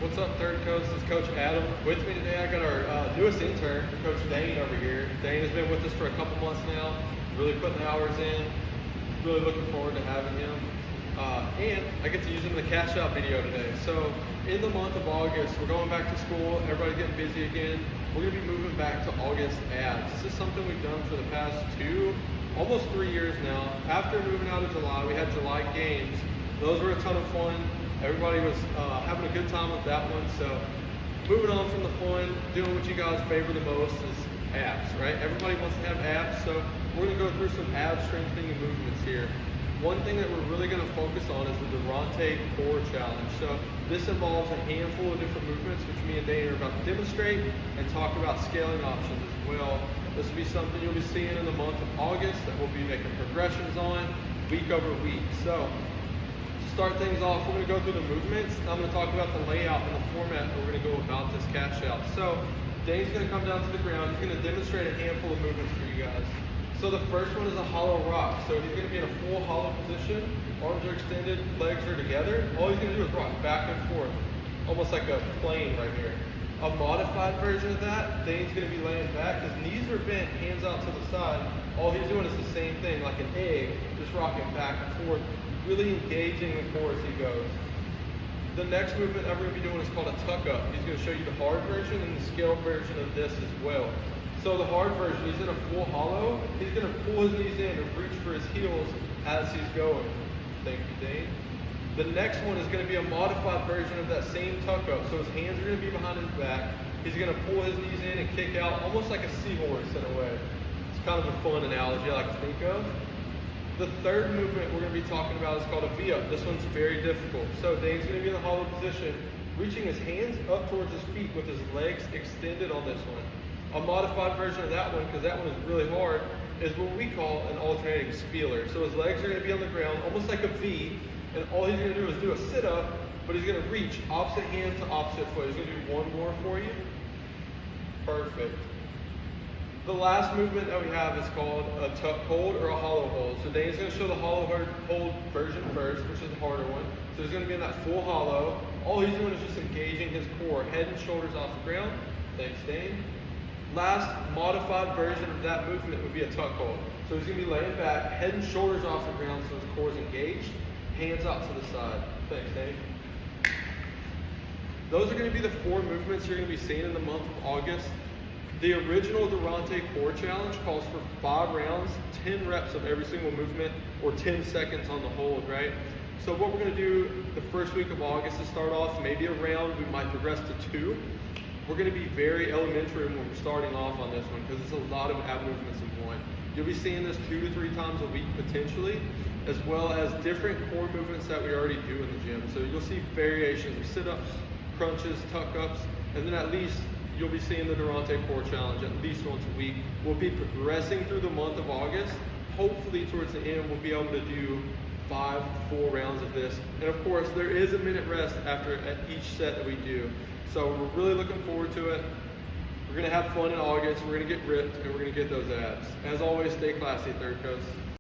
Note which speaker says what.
Speaker 1: What's up, Third Coast? This is Coach Adam. With me today, I got our newest intern, Coach Dane, over here. Dane has been with us for a couple months now, really putting the hours in. Really looking forward to having him. And I get to use him in the cash out video today. So in the month of August, we're going back to school. Everybody's getting busy again. We're going to be moving back to August ads. This is something we've done for the past almost 3 years now. After moving out of July, we had July games. Those were a ton of fun. Everybody was having a good time with that one. So moving on from the fun, doing what you guys favor the most is abs, right? Everybody wants to have abs, so we're going to go through some ab strengthening movements here. One thing that we're really going to focus on is the Durante Core challenge. So this involves a handful of different movements, which me and Dane are about to demonstrate and talk about scaling options as well. This will be something you'll be seeing in the month of August that we'll be making progressions on week over week. So to start things off, we're going to go through the movements. I'm going to talk about the layout and the format that we're going to go about this cash out. So Dane's going to come down to the ground. He's going to demonstrate a handful of movements for you guys. So the first one is a hollow rock. So he's going to be in a full hollow position. Arms are extended, legs are together. All he's going to do is rock back and forth, almost like a plane right here. A modified version of that, Dane's going to be laying back. His knees are bent, hands out to the side. All he's doing is the same thing, like an egg, just rocking back and forth, really engaging the core as he goes. The next movement that we're going to be doing is called a tuck up. He's going to show you the hard version and the scaled version of this as well. So the hard version, he's in a full hollow. He's going to pull his knees in and reach for his heels as he's going. Thank you, Dane. The next one is going to be a modified version of that same tuck up. So his hands are going to be behind his back. He's going to pull his knees in and kick out almost like a seahorse in a way. It's kind of a fun analogy I like to think of. The third movement we're going to be talking about is called a V-up. This one's very difficult. So Dane's going to be in the hollow position, reaching his hands up towards his feet with his legs extended on this one. A modified version of that one, because that one is really hard, is what we call an alternating spieler. So his legs are going to be on the ground, almost like a V, and all he's going to do is do a sit-up, but he's going to reach opposite hand to opposite foot. He's going to do one more for you. Perfect. The last movement that we have is called a tuck hold or a hollow hold. So Dane's going to show the hollow hold version first, which is the harder one. So he's going to be in that full hollow. All he's doing is just engaging his core, head and shoulders off the ground. Thanks, Dane. Last modified version of that movement would be a tuck hold. So he's going to be laying back, head and shoulders off the ground so his core is engaged, hands out to the side. Thanks, Dane. Those are going to be the 4 movements you're going to be seeing in the month of August. The original Durante Core Challenge calls for 5 rounds, 10 reps of every single movement, or 10 seconds on the hold, right? So what we're going to do the first week of August to start off, maybe a round, we might progress to 2. We're going to be very elementary when we're starting off on this one because it's a lot of ab movements in one. You'll be seeing this 2 to 3 times a week potentially, as well as different core movements that we already do in the gym. So you'll see variations of sit-ups, crunches, tuck-ups, and then at least you'll be seeing the Durante Core Challenge at least once a week. We'll be progressing through the month of August. Hopefully towards the end, we'll be able to do 5 full rounds of this. And of course, there is a minute rest after at each set that we do. So we're really looking forward to it. We're going to have fun in August. We're going to get ripped and we're going to get those abs. As always, stay classy, Third Coast.